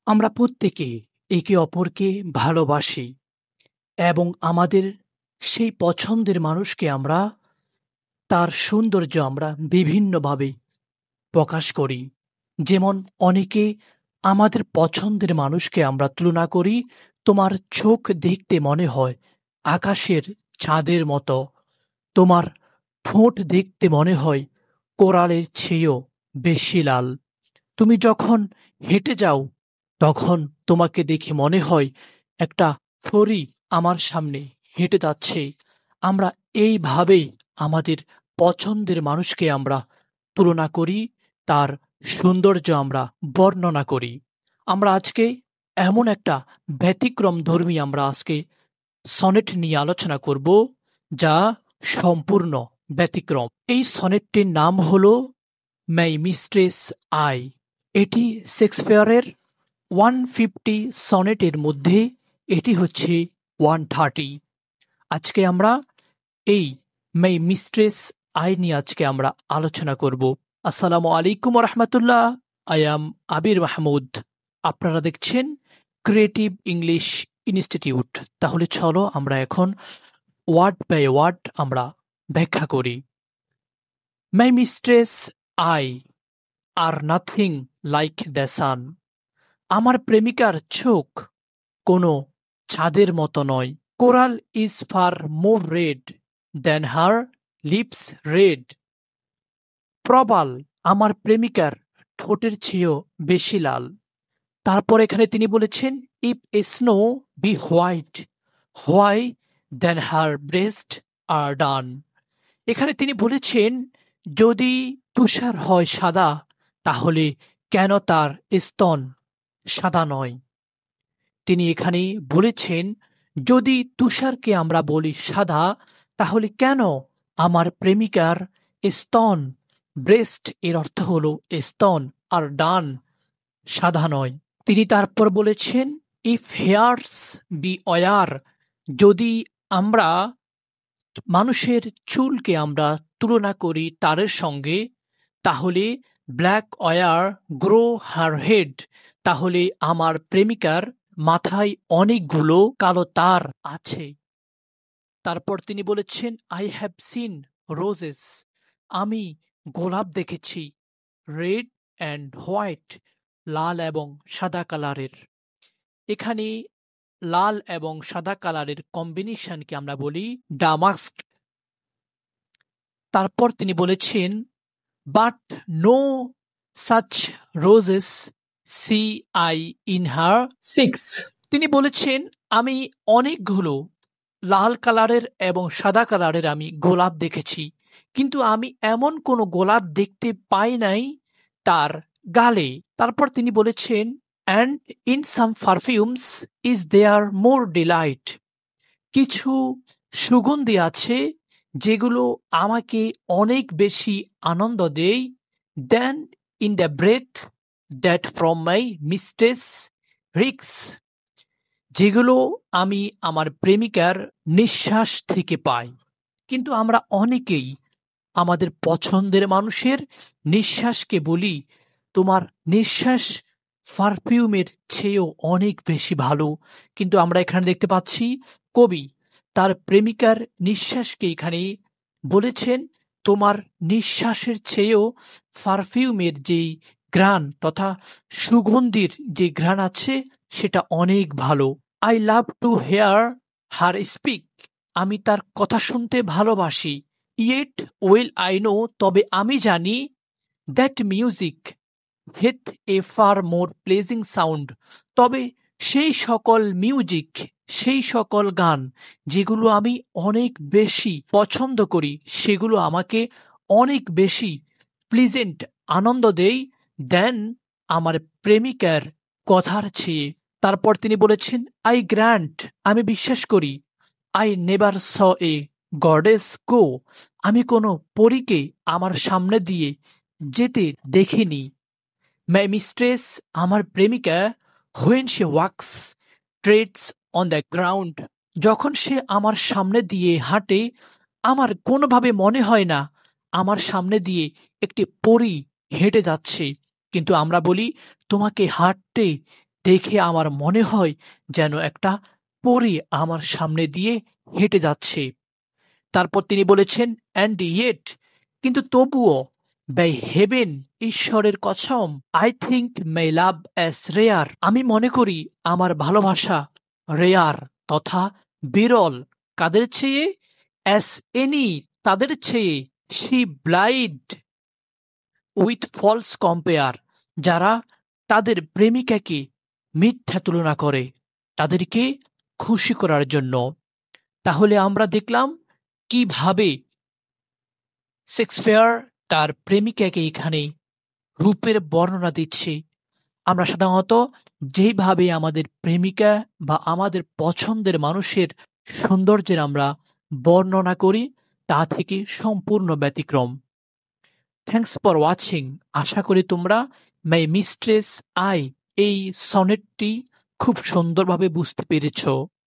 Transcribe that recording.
আমরা প্রত্যেকে একে অপরকে ভালোবাসি এবং আমাদের সেই পছন্দের মানুষকে আমরা তার সৌন্দর্য আমরা বিভিন্নভাবে প্রকাশ করি। যেমন অনেকে আমাদের পছন্দের মানুষকে আমরা তুলনা করি, তোমার চোখ দেখতে মনে হয় আকাশের চাঁদের মতো, তোমার ঠোঁট দেখতে মনে হয় কোরালের চেয়েও বেশি লাল, তুমি যখন হেঁটে যাও তখন তোমাকে দেখে মনে হয় একটা পরী আমার সামনে হেঁটে যাচ্ছে। আমরা এইভাবেই আমাদের পছন্দের মানুষকে আমরা তুলনা করি, তার সৌন্দর্য আমরা বর্ণনা করি। আমরা আজকে এমন একটা ব্যতিক্রম ধর্মী আমরা আজকে সনেট নিয়ে আলোচনা করব, যা সম্পূর্ণ ব্যতিক্রম। এই সনেটটির নাম হলো মাই মিস্ট্রেস আই। এটি শেক্সপিয়ারের 150 সনেটের মধ্যে এটি হচ্ছে 130। আজকে আমরা এই মাই মিস্ট্রেস আই নিয়ে আজকে আমরা আলোচনা করব। আসসালামু আলাইকুম রহমতুল্লাহ। আই এম আবির মাহমুদ। আপনারা দেখছেন ক্রিয়েটিভ ইংলিশ ইনস্টিটিউট। তাহলে চলো আমরা এখন ওয়ার্ড বাই ওয়ার্ড আমরা ব্যাখ্যা করি। My mistress eye are nothing like the sun. আমার প্রেমিকার চোখ কোনো চাঁদের মতো নয়। Coral is far more red than her lips red. প্রবাল আমার প্রেমিকার ঠোঁটের চেয়েও বেশি লাল। তারপর এখানে তিনি বলেছেন, if a snow be white, why then her breast are dun. এখানে তিনি বলেছেন, যদি তুষার হয় সাদা, তাহলে কেন তার স্তন সাদা নয়। তিনি এখানে বলেছেন, যদি তুষারকে আমরা বলি সাদা, তাহলে কেন আমার প্রেমিকার স্তন, ব্রেস্ট এর অর্থ হলো স্তন, আর ডান সাদা নয়। তিনি তারপর বলেছেন, ইফ হেয়ার্স বি অয়ার, যদি আমরা মানুষের চুলকে আমরা তুলনা করি তারের সঙ্গে, তাহলে black wire grow her head, তাহলে আমার প্রেমিকার মাথায় অনেকগুলো কালো তার আছে। তারপর তিনি বলেছেন, আই হ্যাভ সিন রোজেস, আমি গোলাপ দেখেছি, রেড অ্যান্ড হোয়াইট, লাল এবং সাদা কালারের। এখানে লাল এবং সাদা কালারের কম্বিনেশনকে আমরা বলি ডামাস্ক। তারপর তিনি বলেছেন, but no such roses see I in her cheeks. তিনি বলেছেন, আমি অনেকগুলো লাল কালারের এবং সাদা কালারের আমি গোলাপ দেখেছি, কিন্তু আমি এমন কোনো গোলাপ দেখতে পাই নাই তার গালে। তারপর তিনি বলেছেন, and in some perfumes is there more delight, কিছু সুগন্ধি আছে যেগুলো আমাকে অনেক বেশি আনন্দ দেয়, then in the breath that from my mistress reeks, যেগুলো আমি আমার প্রেমিকার নিঃশ্বাস থেকে পাই। কিন্তু আমরা অনেকেই আমাদের পছন্দের মানুষের নিঃশ্বাসকে বলি, তোমার নিঃশ্বাস পারফিউমের চেয়েও অনেক বেশি ভালো। কিন্তু আমরা এখানে দেখতে পাচ্ছি কবি তার প্রেমিকার নিঃশ্বাসকে এখানে বলেছেন, তোমার নিঃশ্বাসের চেয়েও পারফিউমের যেই ঘ্রাণ তথা সুগন্ধির যে ঘ্রাণ আছে সেটা অনেক ভালো। I love to hear her speak, আমি তার কথা শুনতে ভালোবাসি। ইয়েট ওয়েল আই নো, তবে আমি জানি, that music hath a far more pleasing sound, তবে সেই সকল মিউজিক, সেই সকল গান যেগুলো আমি অনেক বেশি পছন্দ করি, সেগুলো আমাকে অনেক বেশি প্লিজেন্ট আনন্দ দেয় দেন আমার প্রেমিকার কথার চেয়ে। তারপর তিনি বলেছেন, আই গ্র্যান্ট, আমি বিশ্বাস করি, I never saw a goddess go, আমি কোনো পরীকে আমার সামনে দিয়ে যেতে দেখিনি। মাই মিস্ট্রেস, আমার প্রেমিকা, when she walks treads on the ground, যখন সে আমার সামনে দিয়ে হাঁটে, আমার কোনোভাবে মনে হয় না আমার সামনে দিয়ে একটি পরী হেঁটে যাচ্ছে। কিন্তু আমরা বলি, তোমাকে হাঁটতে দেখে আমার মনে হয় যেন একটা পরী আমার সামনে দিয়ে হেঁটে যাচ্ছে। তারপর তিনি বলেছেন, অ্যান্ড ইয়েট, কিন্তু তবুও, বাই হেভেন, ঈশ্বরের কসম, I think my love as rare, আমি মনে করি আমার ভালোবাসা রেয়ার তথা বিরল। কাদের চেয়ে? অ্যাস এনি, তাদের চেয়ে। শি ব্লাইড উইথ ফলস কম্পেয়ার, যারা তাদের প্রেমিকাকে মিথ্যা তুলনা করে তাদেরকে খুশি করার জন্য। তাহলে আমরা দেখলাম কিভাবে শেক্সপিয়ার তার প্রেমিকাকে এখানে রূপের বর্ণনা দিচ্ছে। আমরা সাধারণত যেইভাবে আমাদের প্রেমিকা বা আমাদের পছন্দের মানুষের সৌন্দর্যের আমরা বর্ণনা করি তা থেকে সম্পূর্ণ ব্যতিক্রম। Thanks for watching. আশা করি তোমরা মাই মিস্ট্রেস আই এই সনেটটি খুব সুন্দরভাবে বুঝতে পেরেছ।